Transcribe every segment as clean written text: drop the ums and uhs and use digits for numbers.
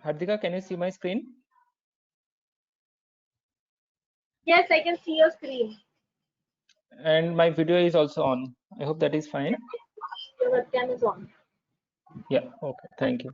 Hardika, can you see my screen? Yes, I can see your screen. And my video is also on. I hope that is fine. Your webcam is on. Yeah, okay, thank you.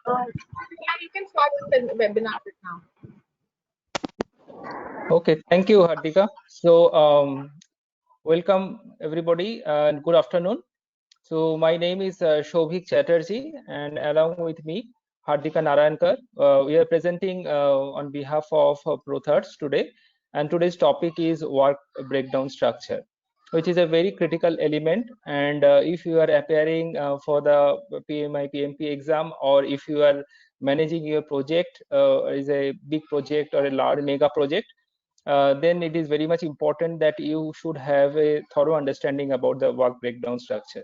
Yeah, you can start the webinar now. Okay, thank you, Hardika. So, welcome everybody and good afternoon. So, my name is Shobhik Chatterjee, and along with me, Hardika Narayankar. We are presenting on behalf of ProThirds today, and today's topic is work breakdown structure, which is a very critical element. And if you are appearing for the PMI PMP exam, or if you are managing your project, is a big project or a large mega project, then it is very much important that you should have a thorough understanding about the work breakdown structure.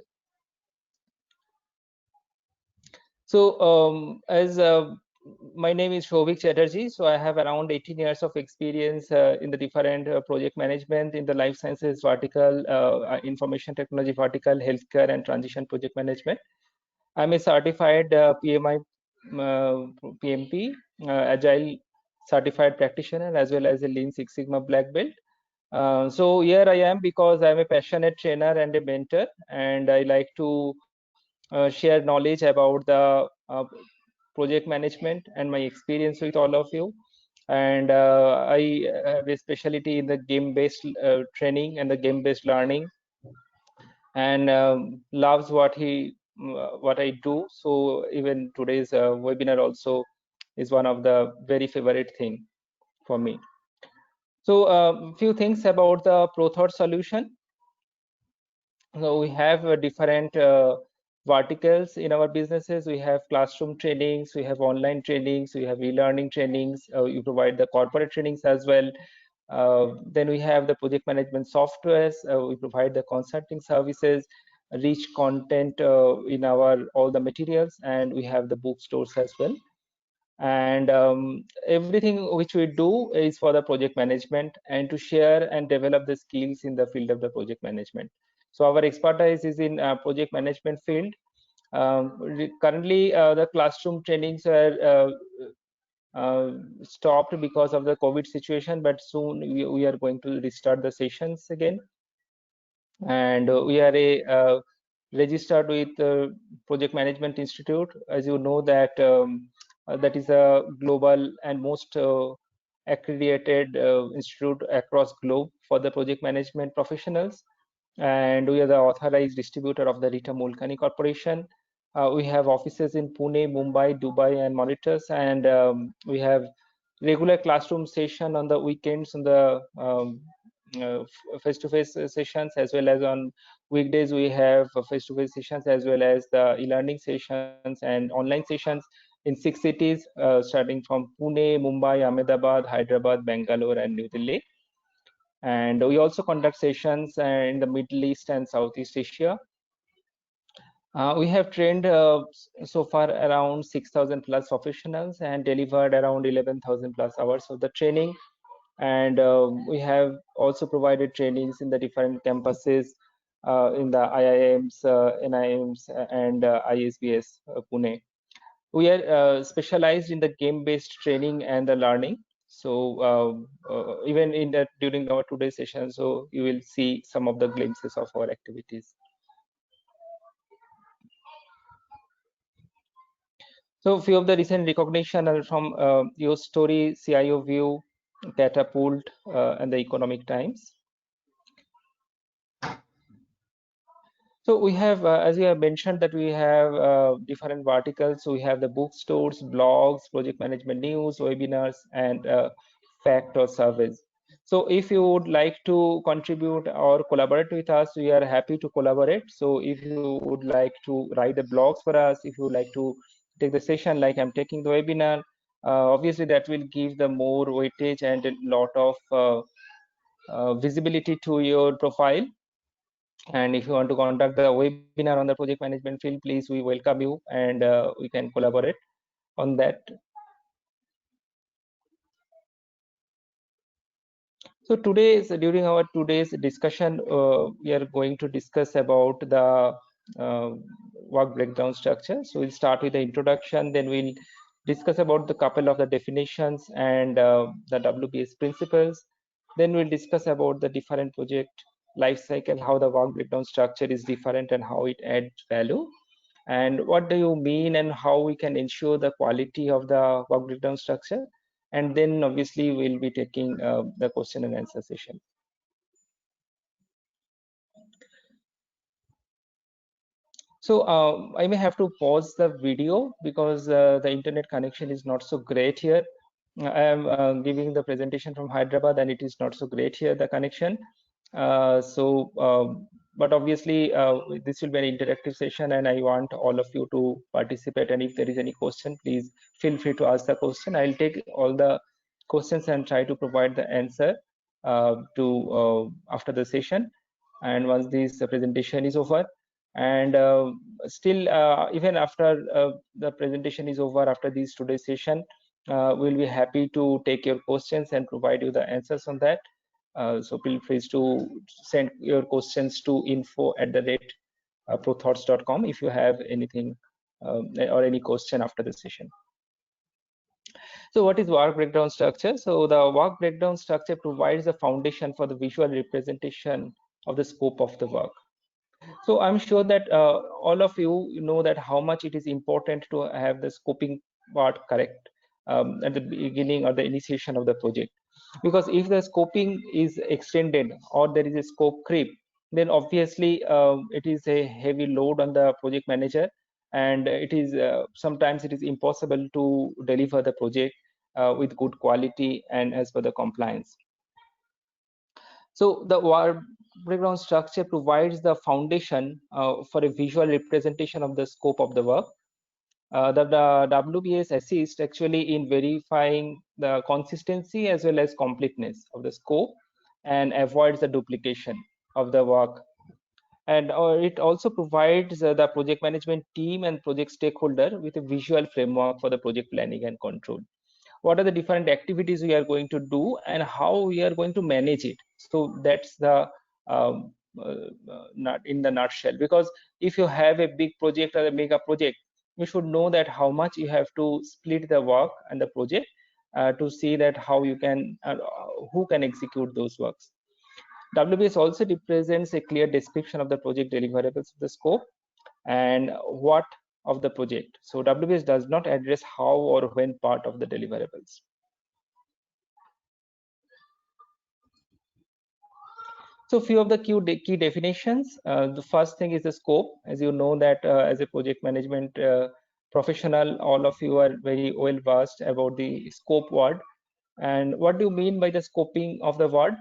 So, as my name is Shobhik Chatterjee, so I have around 18 years of experience in the different project management in the life sciences vertical, information technology vertical, healthcare, and transition project management. I'm a certified PMI, PMP, Agile certified practitioner, as well as a Lean Six Sigma black belt. So here I am because I'm a passionate trainer and a mentor, and I like to share knowledge about the project management and my experience with all of you. And I have a specialty in the game-based training and the game-based learning, and loves what I do. So even today's webinar also is one of the very favorite thing for me. So a few things about the ProThought solution. So we have different verticals in our businesses. We have classroom trainings, we have online trainings, we have e-learning trainings. We provide the corporate trainings as well. Then we have the project management softwares. We provide the consulting services, rich content in our all the materials, and we have the bookstores as well. And everything which we do is for the project management and to share and develop the skills in the field of the project management. So our expertise is in project management field. Currently the classroom trainings are stopped because of the COVID situation, but soon we are going to restart the sessions again. And we are registered with Project Management Institute. As you know that that is a global and most accredited institute across globe for the project management professionals. And we are the authorized distributor of the Rita Mulkani Corporation. We have offices in Pune, Mumbai, Dubai, and Mauritius, and we have regular classroom session on the weekends on the face-to-face sessions, as well as on weekdays we have face-to-face sessions, as well as the e-learning sessions and online sessions in 6 cities, starting from Pune, Mumbai, Ahmedabad, Hyderabad, Bangalore, and New Delhi. And we also conduct sessions in the Middle East and Southeast Asia. We have trained so far around 6,000 plus professionals and delivered around 11,000 plus hours of the training. And we have also provided trainings in the different campuses in the IIMs, NIMs, and ISBS Pune. We are specialized in the game-based training and the learning. So even in that during our today's session, so you will see some of the glimpses of our activities. So a few of the recent recognition are from Your Story, CIO View, Catapult, and the Economic Times. So we have, as we have mentioned, that we have different verticals. So we have the bookstores, blogs, project management news, webinars, and fact or surveys. So if you would like to contribute or collaborate with us, we are happy to collaborate. So if you would like to write the blogs for us, if you would like to take the session like I'm taking the webinar, obviously that will give the more weightage and a lot of visibility to your profile. And if you want to conduct the webinar on the project management field, please, we welcome you, and we can collaborate on that. So during our today's discussion, we are going to discuss about the work breakdown structure. So we'll start with the introduction, then we'll discuss about the couple of the definitions and the WBS principles. Then we'll discuss about the different project life cycle, how the work breakdown structure is different and how it adds value. and what do you mean and how we can ensure the quality of the work breakdown structure, and then obviously we'll be taking the question and answer session. So I may have to pause the video because the internet connection is not so great here. I am giving the presentation from Hyderabad and it is not so great here, the connection. But obviously this will be an interactive session and I want all of you to participate, and if there is any question, please feel free to ask the question. I'll take all the questions and try to provide the answer after the session, and once this presentation is over. And still even after the presentation is over, after this today's session, we'll be happy to take your questions and provide you the answers on that. So feel free to send your questions to info@prothoughts.com if you have anything or any question after the session. So what is work breakdown structure? So the work breakdown structure provides a foundation for the visual representation of the scope of the work. So I'm sure that all of you know that how much it is important to have the scoping part correct at the beginning or the initiation of the project. Because if the scoping is extended or there is a scope creep, then obviously it is a heavy load on the project manager, and it is sometimes it is impossible to deliver the project with good quality and as per the compliance. So the work breakdown structure provides the foundation for a visual representation of the scope of the work. The WBS assists actually in verifying the consistency as well as completeness of the scope and avoids the duplication of the work. And it also provides the project management team and project stakeholder with a visual framework for the project planning and control. What are the different activities we are going to do and how we are going to manage it? So that's the not in the nutshell. Because if you have a big project or a mega project, you should know that how much you have to split the work and the project to see that how you can who can execute those works. WBS also represents a clear description of the project deliverables of the scope and what of the project. So WBS does not address how or when part of the deliverables. So few of the key definitions. The first thing is the scope. As you know that as a project management professional, all of you are very well versed about the scope word. And what do you mean by the scoping of the word?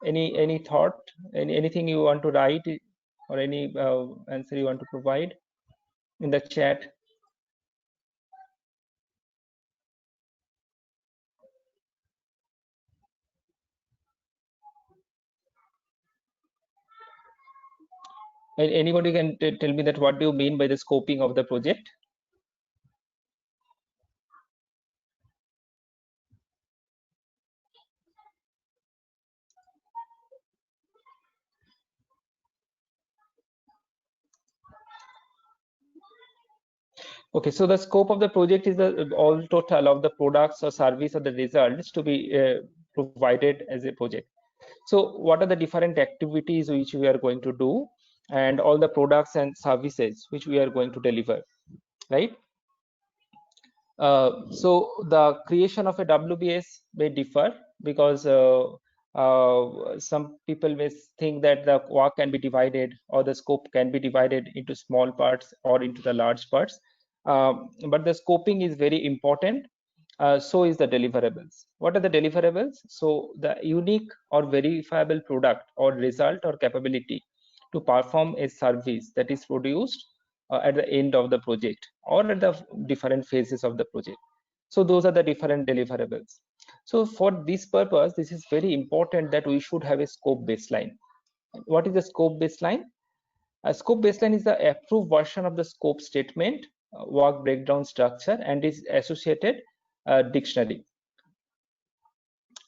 Any thought? Anything you want to write or any answer you want to provide in the chat? Anybody can tell me that what do you mean by the scoping of the project? Okay, so the scope of the project is the all total of the products or service or the results to be provided as a project. So what are the different activities which we are going to do and all the products and services which we are going to deliver, right? So the creation of a WBS may differ because some people may think that the work can be divided or the scope can be divided into small parts or into the large parts. But the scoping is very important. So is the deliverables. What are the deliverables? So the unique or verifiable product or result or capability to perform a service that is produced at the end of the project or at the different phases of the project. So those are the different deliverables. So for this purpose, this is very important that we should have a scope baseline. What is the scope baseline? A scope baseline is the approved version of the scope statement, work breakdown structure, and is associated dictionary.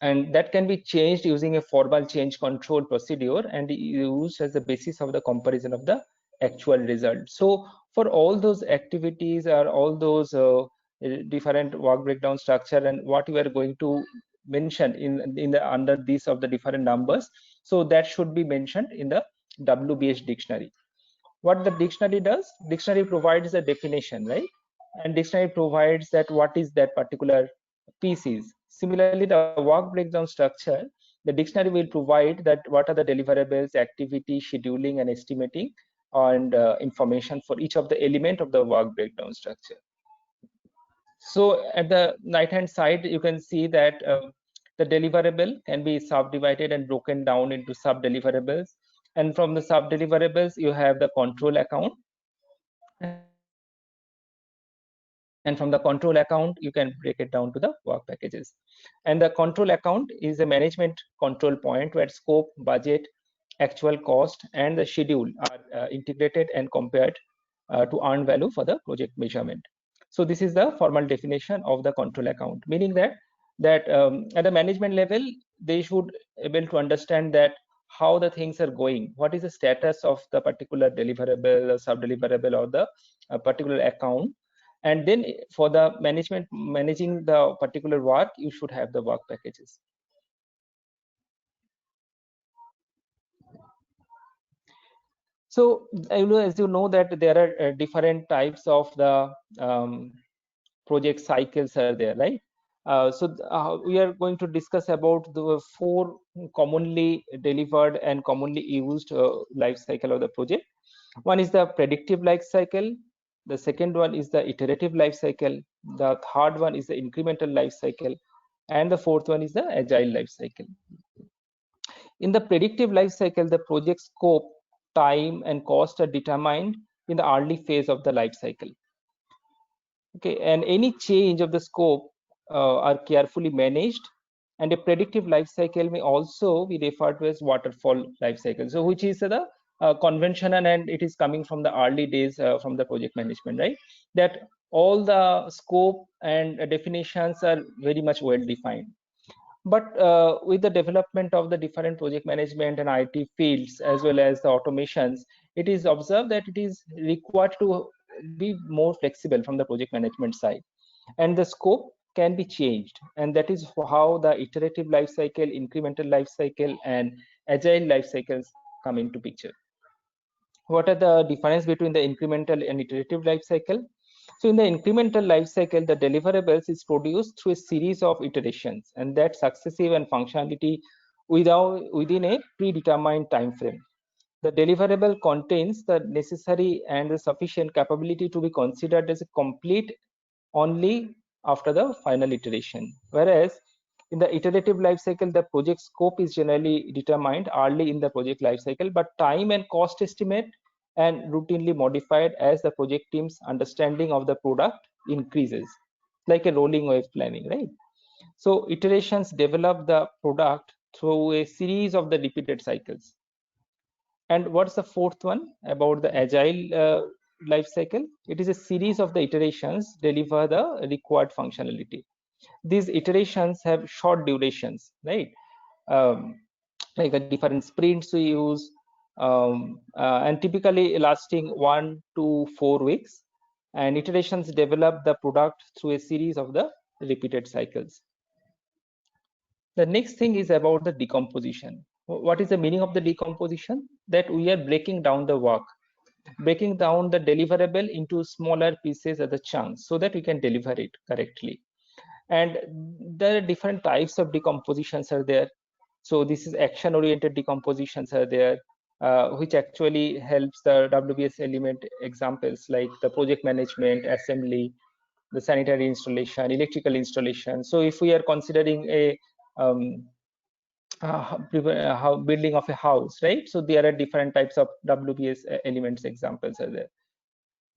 And that can be changed using a formal change control procedure and used as the basis of the comparison of the actual result. So for all those activities or all those different work breakdown structure and what you are going to mention in the under these of the different numbers, so that should be mentioned in the WBS dictionary. What the dictionary does, dictionary provides a definition, right? And dictionary provides that what is that particular piece is. Similarly, the work breakdown structure, the dictionary will provide that what are the deliverables, activity, scheduling, and estimating, and information for each of the element of the work breakdown structure. So at the right hand side, you can see that the deliverable can be subdivided and broken down into sub deliverables. And from the sub deliverables, you have the control account. And from the control account, you can break it down to the work packages. And the control account is a management control point where scope, budget, actual cost, and the schedule are integrated and compared to earn value for the project measurement. So this is the formal definition of the control account, meaning that at the management level, they should able to understand that how the things are going, what is the status of the particular deliverable or sub deliverable or the particular account. And then for the management managing the particular work, you should have the work packages. So as you know that there are different types of the project cycles are there, right? We are going to discuss about the 4 commonly delivered and commonly used life cycle of the project. One is the predictive life cycle. The second one is the iterative life cycle. The third one is the incremental life cycle. And the fourth one is the agile life cycle. In the predictive life cycle, the project scope, time, and cost are determined in the early phase of the life cycle. Okay, and any change of the scope are carefully managed. And a predictive life cycle may also be referred to as waterfall life cycle. So which is the conventional, and it is coming from the early days from the project management, right? That all the scope and definitions are very much well defined. But with the development of the different project management and IT fields, as well as the automations, it is observed that it is required to be more flexible from the project management side, and the scope can be changed. And that is how the iterative life cycle, incremental life cycle, and agile life cycles come into picture. What are the difference between the incremental and iterative life cycle? So in the incremental life cycle, the deliverables is produced through a series of iterations, and that successive and functionality within a predetermined time frame. The deliverable contains the necessary and the sufficient capability to be considered as a complete only after the final iteration. Whereas in the iterative life cycle, the project scope is generally determined early in the project life cycle, but time and cost estimate and routinely modified as the project team's understanding of the product increases, like a rolling wave planning, right? So iterations develop the product through a series of the repeated cycles. And what's the fourth one about the agile life cycle? It is a series of the iterations deliver the required functionality. These iterations have short durations, right? Like a different sprints we use, and typically lasting 1 to 4 weeks. And iterations develop the product through a series of the repeated cycles. The next thing is about the decomposition. What is the meaning of the decomposition? That we are breaking down the work, breaking down the deliverable into smaller pieces as the chunks so that we can deliver it correctly. And there are different types of decompositions are there. So this is action oriented decompositions are there, which actually helps the WBS element examples like the project management, assembly, the sanitary installation, electrical installation. So if we are considering a building of a house, right? So there are different types of WBS elements examples are there.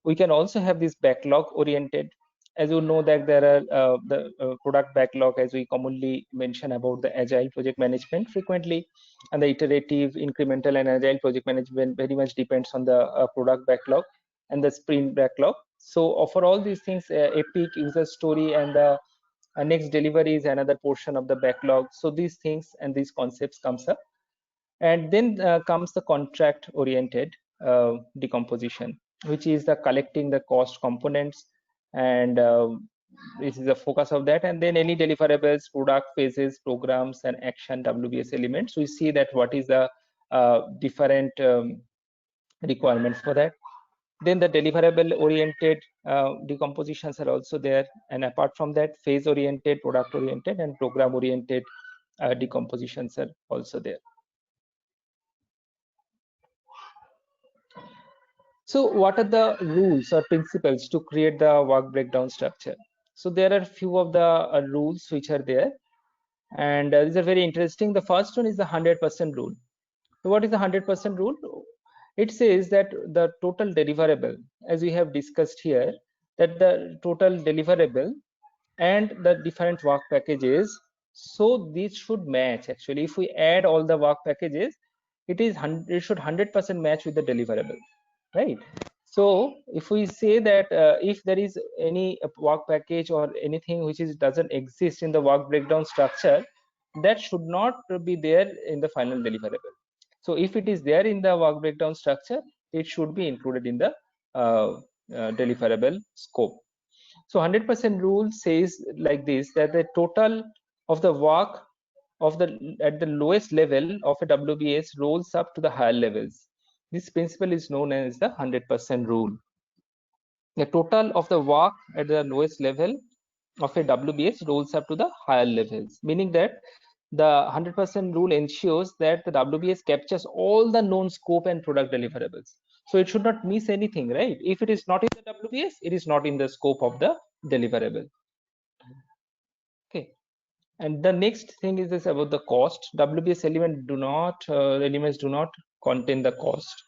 We can also have this backlog oriented. As you know that there are the product backlog, as we commonly mention about the agile project management frequently, and the iterative, incremental, and agile project management very much depends on the product backlog and the sprint backlog. So for all these things, epic, user story, and the next delivery is another portion of the backlog. So these things and these concepts comes up. And then comes the contract oriented decomposition, which is the collecting the cost components, and this is the focus of that. And then any deliverables, product phases, programs, and action WBS elements. We see that what is the different requirements for that. Then the deliverable oriented decompositions are also there, and apart from that, phase oriented, product oriented, and program oriented decompositions are also there. So what are the rules or principles to create the work breakdown structure? So there are few of the rules which are there, and these are very interesting. The first one is the 100% rule. So what is the 100% rule? It says that the total deliverable, as we have discussed here, that the total deliverable and the different work packages, so these should match. Actually, if we add all the work packages, it should 100% match with the deliverable, right? So if we say that if there is any work package or anything which doesn't exist in the work breakdown structure, that should not be there in the final deliverable. So if it is there in the work breakdown structure, it should be included in the deliverable scope. So 100% rule says like this, that the total of the work of at the lowest level of a WBS rolls up to the higher levels. This principle is known as the 100% rule. The total of the work at the lowest level of a WBS rolls up to the higher levels, meaning that the 100% rule ensures that the WBS captures all the known scope and product deliverables. So it should not miss anything, right? If it is not in the WBS, it is not in the scope of the deliverable. Okay. And the next thing is this about the cost. WBS elements do not contain the cost.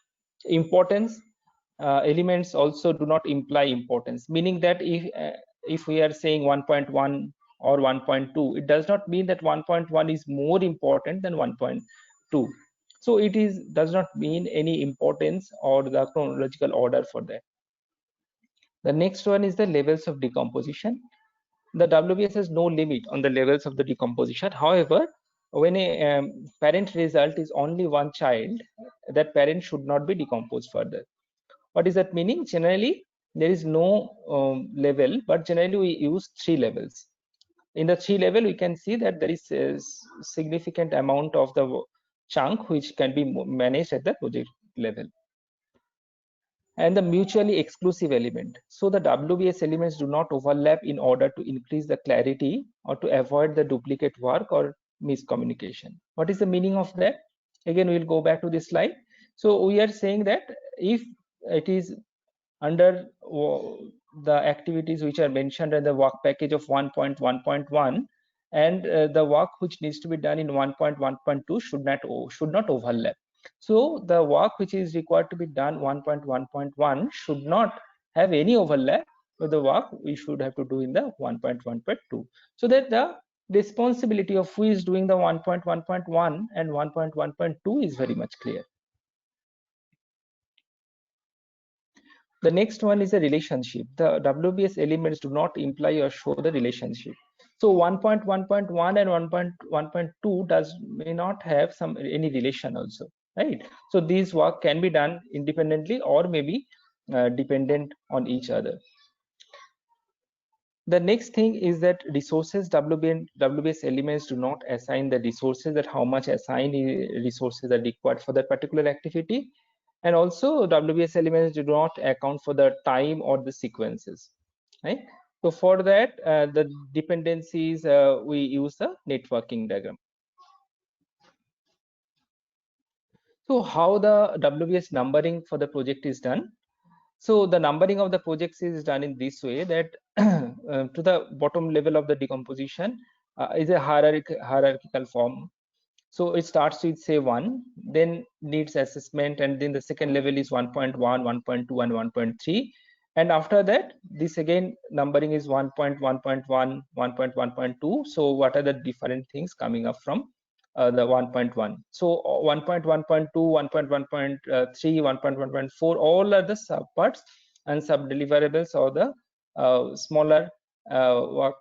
Importance elements also do not imply importance, meaning that if we are saying 1.1 or 1.2, it does not mean that 1.1 is more important than 1.2. So it does not mean any importance or the chronological order for that. The next one is the levels of decomposition. The WBS has no limit on the levels of the decomposition. However, when a parent result is only one child, that parent should not be decomposed further. What is that meaning? Generally, there is no level, but generally we use 3 levels. In the 3 level, we can see that there is a significant amount of the chunk which can be managed at the project level. And the mutually exclusive element. So the WBS elements do not overlap in order to increase the clarity or to avoid the duplicate work or miscommunication. What is the meaning of that? Again, we'll go back to this slide. So we are saying that if it is under the activities which are mentioned in the work package of 1.1.1, and the work which needs to be done in 1.1.2 should not overlap. So the work which is required to be done 1.1.1 should not have any overlap with the work we should have to do in the 1.1.2, so that the responsibility of who is doing the 1.1.1 and 1.1.2 is very much clear. The next one is a relationship. The WBS elements do not imply or show the relationship. So 1.1.1 and 1.1.2 may not have any relation also, right? So these work can be done independently or maybe dependent on each other. The next thing is that resources, WBS elements do not assign the resources, that how much assigned resources are required for that particular activity. And also WBS elements do not account for the time or the sequences, right? So for that, the dependencies, we use the networking diagram. So how the WBS numbering for the project is done? So the numbering of the projects is done in this way, that to the bottom level of the decomposition is a hierarchical form. So it starts with say 1, then needs assessment, and then the second level is 1.1, 1.2, and 1.3. And after that, this again numbering is 1.1.1, 1.1.2. So what are the different things coming up from the 1.1? So 1.1.2, 1.1.3, 1.1.4, all are the subparts and sub-deliverables or the smaller work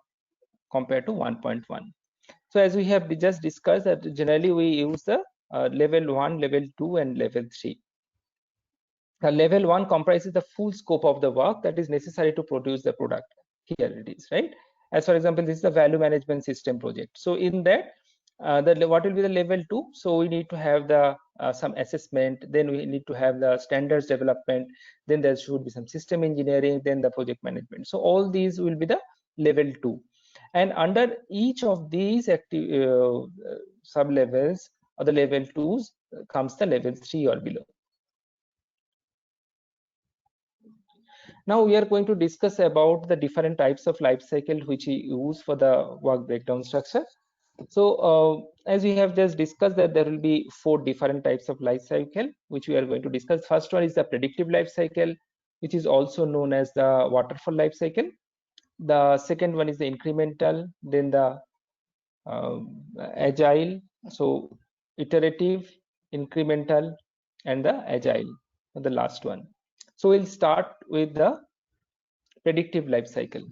compared to 1.1. So as we have just discussed, that generally we use the level 1, level 2, and level 3. Level 1 comprises the full scope of the work that is necessary to produce the product. Here it is, right? As for example, this is the value management system project. So in that, what will be the level 2? So we need to have the some assessment, then we need to have the standards development, then there should be some system engineering, then the project management. So all these will be the level 2, and under each of these sub levels or the level 2s comes the level 3 or below. Now we are going to discuss about the different types of life cycle which we use for the work breakdown structure. So as we have just discussed that there will be 4 different types of life cycle which we are going to discuss. First one is the predictive life cycle, which is also known as the waterfall life cycle. The second one is the incremental, then the agile, so iterative, incremental, and the agile, the last one. So we'll start with the predictive life cycle.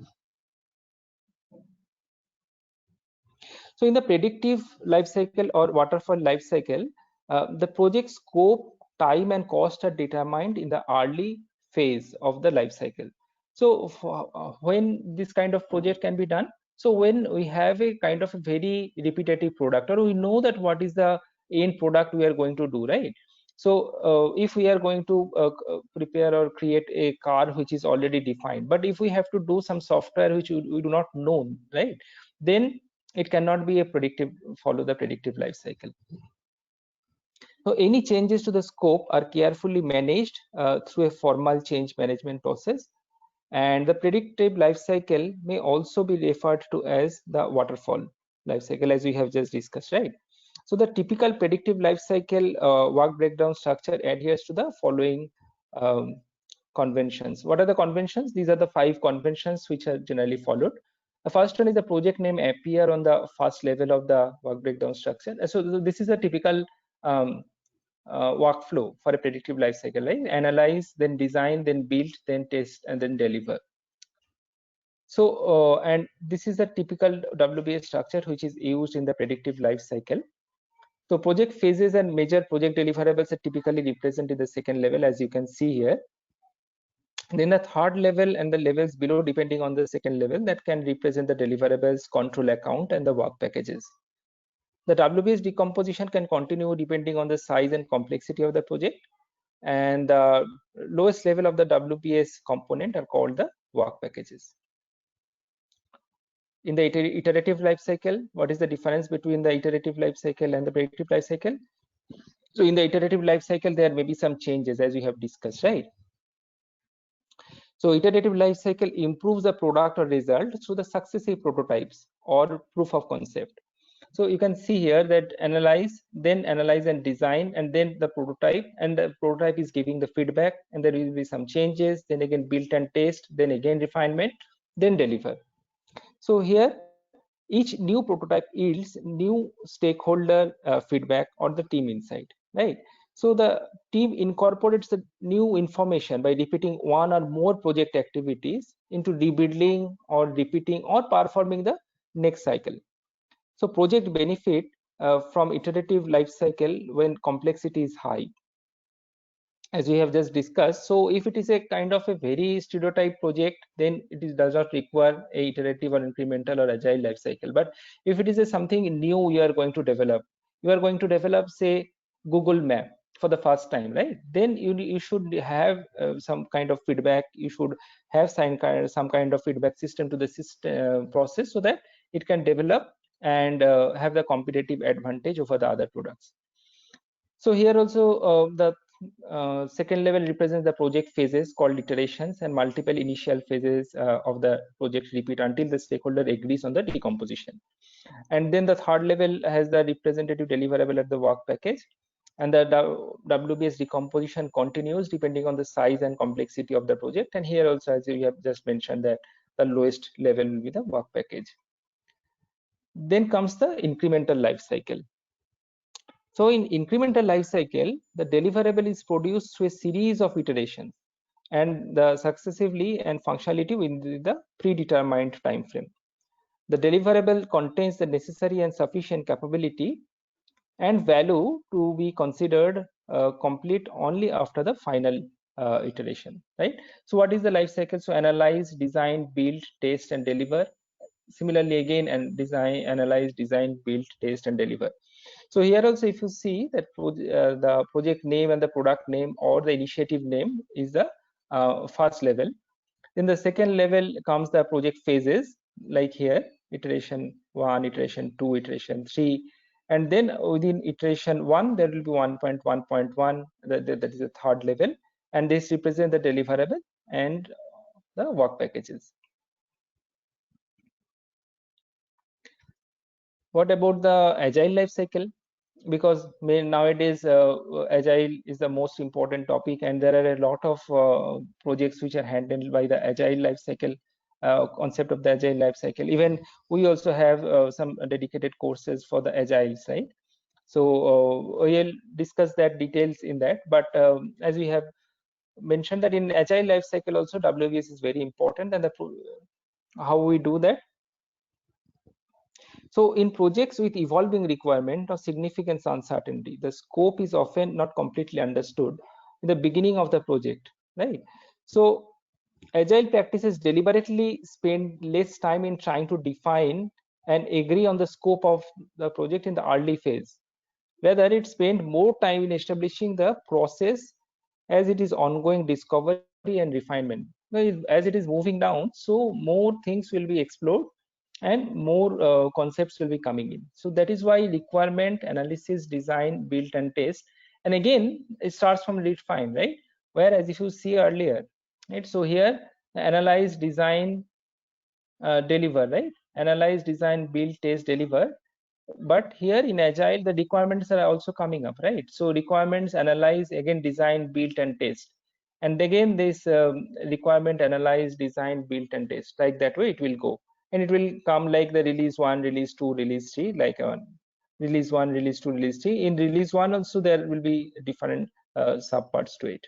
So in the predictive life cycle or waterfall life cycle, the project scope, time, and cost are determined in the early phase of the life cycle. So when this kind of project can be done, so when we have a kind of a very repetitive product, or we know that what is the end product we are going to do, right? So if we are going to prepare or create a car which is already defined, but if we have to do some software which we do not know, right, then it cannot be a follow the predictive life cycle. So any changes to the scope are carefully managed through a formal change management process, and the predictive life cycle may also be referred to as the waterfall life cycle, as we have just discussed, right? So the typical predictive life cycle work breakdown structure adheres to the following conventions. What are the conventions? These are the 5 conventions which are generally followed. The first one is the project name appear on the first level of the work breakdown structure. So this is a typical workflow for a predictive life cycle, right? Analyze, then design, then build, then test, and then deliver. So and this is the typical WBS structure which is used in the predictive life cycle. So project phases and major project deliverables are typically represented in the second level, as you can see here. Then the third level and the levels below, depending on the second level, that can represent the deliverables, control account, and the work packages. The WBS decomposition can continue depending on the size and complexity of the project, and the lowest level of the WBS component are called the work packages. In the iterative life cycle, what is the difference between the iterative life cycle and the predictive life cycle? So in the iterative life cycle, there may be some changes, as we have discussed, right? So iterative life cycle improves the product or result through the successive prototypes or proof of concept. So you can see here that analyze and design, and then the prototype, and the prototype is giving the feedback, and there will be some changes, then again build and test, then again refinement, then deliver. So here each new prototype yields new stakeholder feedback or the team insight, right? So the team incorporates the new information by repeating one or more project activities into rebuilding or repeating or performing the next cycle. So project benefit from iterative life cycle when complexity is high, as we have just discussed. So if it is a kind of a very stereotype project, then does not require a iterative or incremental or agile life cycle. But if it is a something new you are going to develop, say Google Map for the first time, right? Then you should have some kind of feedback. You should have some kind of feedback system to the system process, so that it can develop and have the competitive advantage over the other products. So here also the second level represents the project phases called iterations, and multiple initial phases of the project repeat until the stakeholder agrees on the decomposition. And then the third level has the representative deliverable at the work package, and the WBS decomposition continues depending on the size and complexity of the project. And here also, as we have just mentioned, that the lowest level will be the work package. Then comes the incremental life cycle. So in incremental life cycle, the deliverable is produced through a series of iterations, and the successively and functionality within the predetermined time frame. The deliverable contains the necessary and sufficient capability and value to be considered complete only after the final iteration, right? So what is the life cycle? So analyze, design, build, test, and deliver. similarly again, and design, analyze, design, build, test, and deliver. So here also, if you see that the project name and the product name or the initiative name is the first level. In the second level comes the project phases, like here, iteration 1, iteration 2, iteration 3. And then within iteration 1, there will be 1.1.1, that is the third level. And this represents the deliverable and the work packages. What about the agile life cycle? Because nowadays agile is the most important topic, and there are a lot of projects which are handled by the agile life cycle, concept of the agile life cycle. Even we also have some dedicated courses for the agile side. So we'll discuss that details in that. But as we have mentioned that in agile life cycle also, WBS is very important, and how we do that. So in projects with evolving requirement or significant uncertainty, the scope is often not completely understood in the beginning of the project, right? So agile practices deliberately spend less time in trying to define and agree on the scope of the project in the early phase. Rather, it spend more time in establishing the process as it is ongoing discovery and refinement. As it is moving down, so more things will be explored and more concepts will be coming in. So that is why requirement analysis, design, build, and test. And again, it starts from refine, right? Whereas if you see earlier, right? So here, analyze, design, deliver, right? Analyze, design, build, test, deliver. But here in agile, the requirements are also coming up, right? So requirements, analyze, again design, build, and test. And again this requirement, analyze, design, build, and test, like that way it will go. And it will come like the release 1, release 2, release 3, like release 1, release 2, release 3. In release 1 also there will be different subparts to it.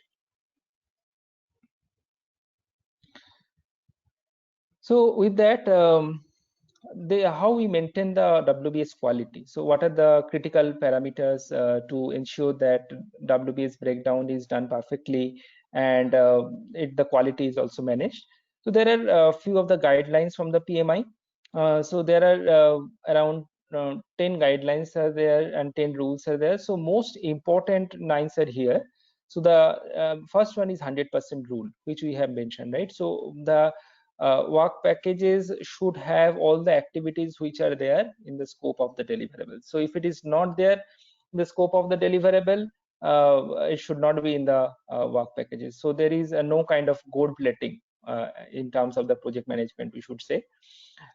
So with that, how we maintain the WBS quality. So what are the critical parameters to ensure that WBS breakdown is done perfectly, and the quality is also managed. So there are a few of the guidelines from the PMI. So there are around 10 guidelines are there and 10 rules are there. So most important 9 are here. So the first one is 100% rule, which we have mentioned, right? So the work packages should have all the activities which are there in the scope of the deliverable. So if it is not there in the scope of the deliverable, it should not be in the work packages. So there is no kind of gold plating in terms of the project management, we should say.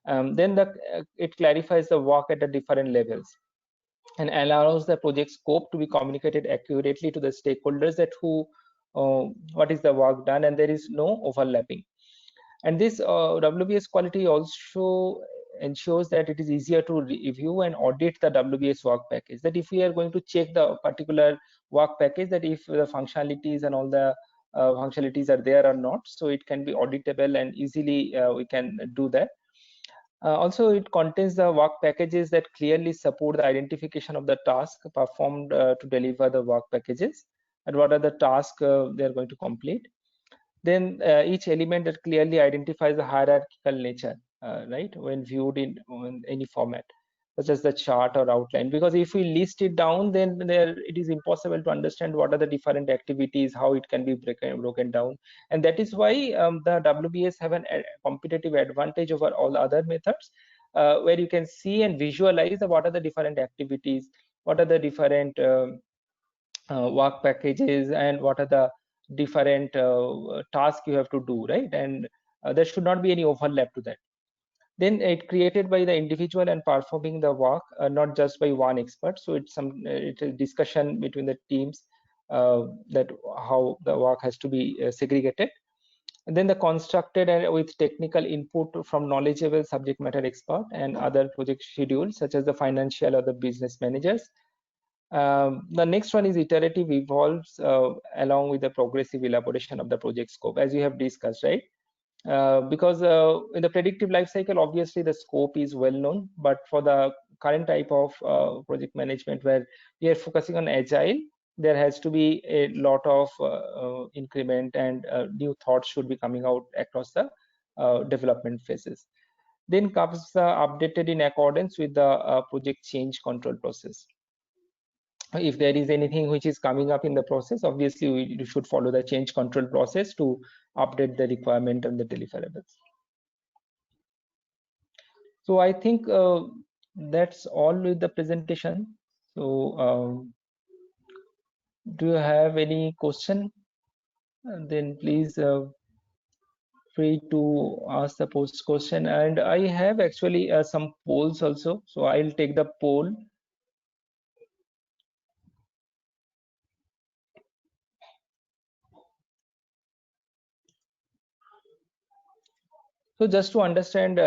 Then it clarifies the work at the different levels and allows the project scope to be communicated accurately to the stakeholders that what is the work done, and there is no overlapping. And this WBS quality also ensures that it is easier to review and audit the WBS work package. That if we are going to check the particular work package, that if the functionalities and all the functionalities are there or not, so it can be auditable and easily we can do that. Also, it contains the work packages that clearly support the identification of the task performed to deliver the work packages, and what are the tasks they are going to complete. Then each element that clearly identifies the hierarchical nature, right, when viewed in any format, such as the chart or outline. Because if we list it down, then it is impossible to understand what are the different activities, how it can be broken down. And that is why the WBS have a competitive advantage over all other methods, where you can see and visualize what are the different activities, what are the different work packages, and what are the different tasks you have to do, right? And there should not be any overlap to that. Then it created by the individual and performing the work, not just by one expert. So it's a discussion between the teams, that how the work has to be segregated. And then the constructed and with technical input from knowledgeable subject matter expert and other project schedules, such as the financial or the business managers. The next one is iterative evolves along with the progressive elaboration of the project scope, as you have discussed, right? Because in the predictive life cycle, obviously the scope is well known, but for the current type of project management where we are focusing on agile, there has to be a lot of increment, and new thoughts should be coming out across the development phases. then comes updated in accordance with the project change control process. If there is anything which is coming up in the process, obviously we should follow the change control process to update the requirement and the deliverables. So I think that's all with the presentation. So do you have any question? Then please free to ask the post question. And I have actually some polls also. So I'll take the poll. So just to understand,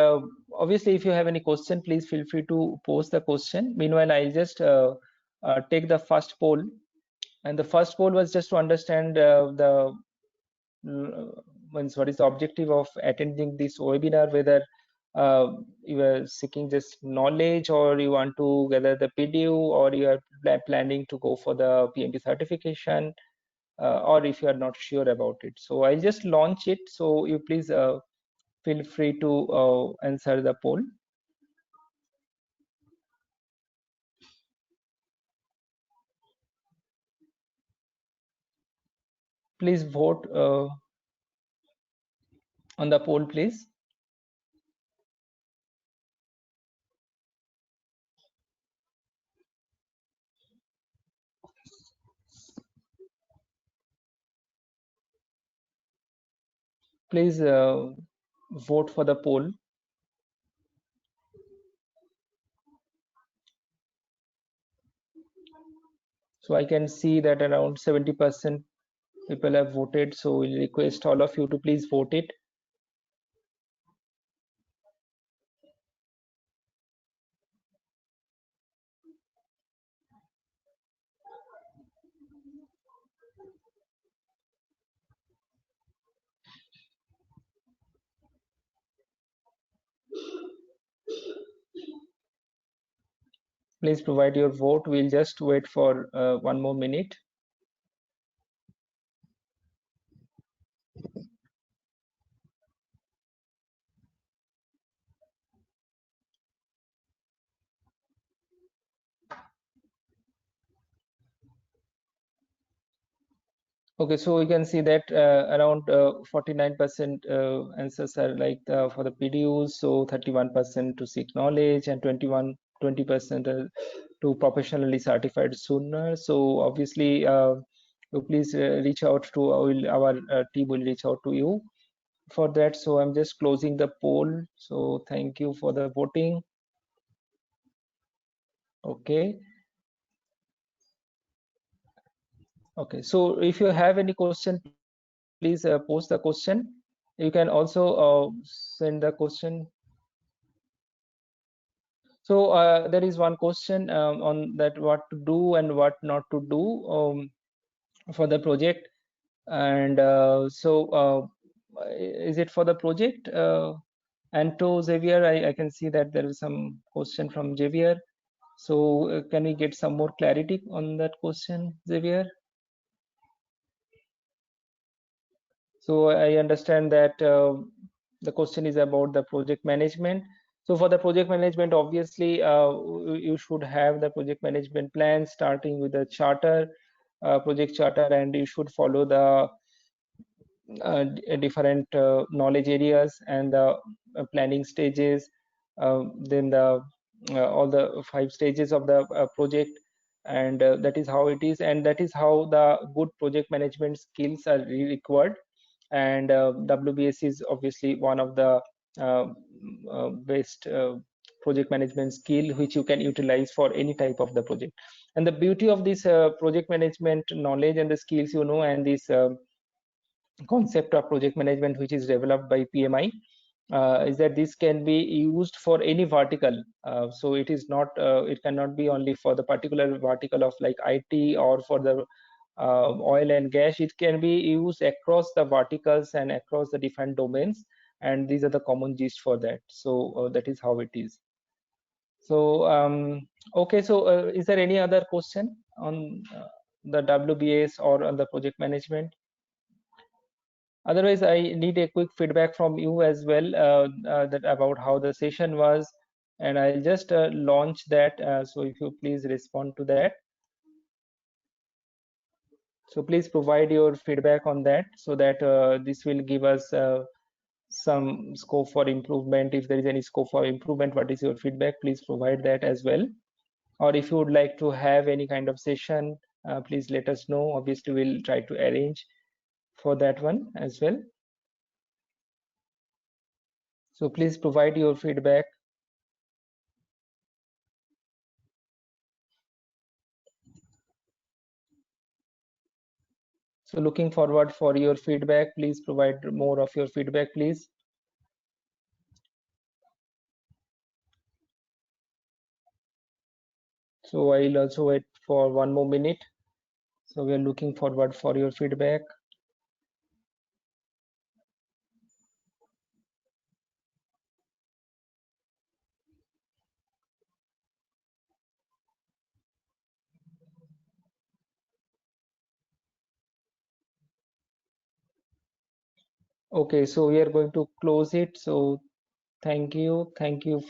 obviously, if you have any question, please feel free to post the question. Meanwhile, I'll just take the first poll. And the first poll was just to understand what is the objective of attending this webinar, whether you are seeking just knowledge, or you want to gather the PDU, or you are planning to go for the PMP certification, or if you are not sure about it. So I'll just launch it. So you please feel free to answer the poll. Please vote on the poll, please. Please vote for the poll. So I can see that around 70% people have voted. So we'll request all of you to please vote it. Please provide your vote. We'll just wait for 1 more minute. Okay, so we can see that around 49% answers are like for the PDUs, so 31% to seek knowledge, and 20% to professionally certified sooner. So obviously, you please reach out to our team will reach out to you for that. So I'm just closing the poll. So thank you for the voting. Okay. Okay, so if you have any question, please post the question. You can also send the question. So there is one question on that, what to do and what not to do for the project. And is it for the project? Anto, Xavier, I can see that there is some question from Xavier. So can we get some more clarity on that question, Xavier? So I understand that the question is about the project management. So for the project management, obviously, you should have the project management plan starting with the charter, project charter, and you should follow the different knowledge areas and the planning stages, then the all the 5 stages of the project, and that is how it is, and that is how the good project management skills are required. And WBS is obviously one of the best project management skill which you can utilize for any type of the project. And the beauty of this project management knowledge and the skills, and this concept of project management which is developed by PMI, is that this can be used for any vertical. So it is not, it cannot be only for the particular vertical of like IT or for the oil and gas. It can be used across the verticals and across the different domains, and these are the common gist for that. So that is how it is. So okay, so is there any other question on the WBS or on the project management? Otherwise, I need a quick feedback from you as well, that about how the session was, and I'll just launch that. So if you please respond to that. So please provide your feedback on that, so that this will give us some scope for improvement. If there is any scope for improvement, what is your feedback? Please provide that as well. Or if you would like to have any kind of session, please let us know. Obviously, we'll try to arrange for that one as well. So please provide your feedback. So looking forward for your feedback. Please provide more of your feedback, please. So I'll also wait for one more minute. So we're looking forward for your feedback. Okay, so we are going to close it. So thank you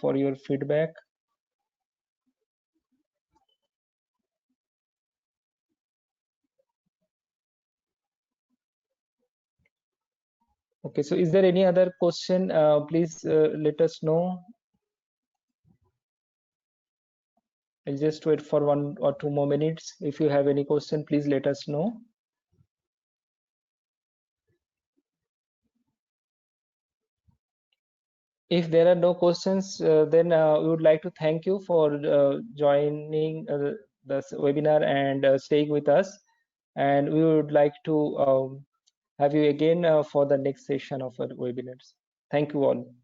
for your feedback. Okay, so is there any other question? Please let us know. I'll just wait for 1 or 2 more minutes. If you have any question, please let us know. If there are no questions, then we would like to thank you for joining this webinar and staying with us. And we would like to have you again for the next session of our webinars. Thank you all.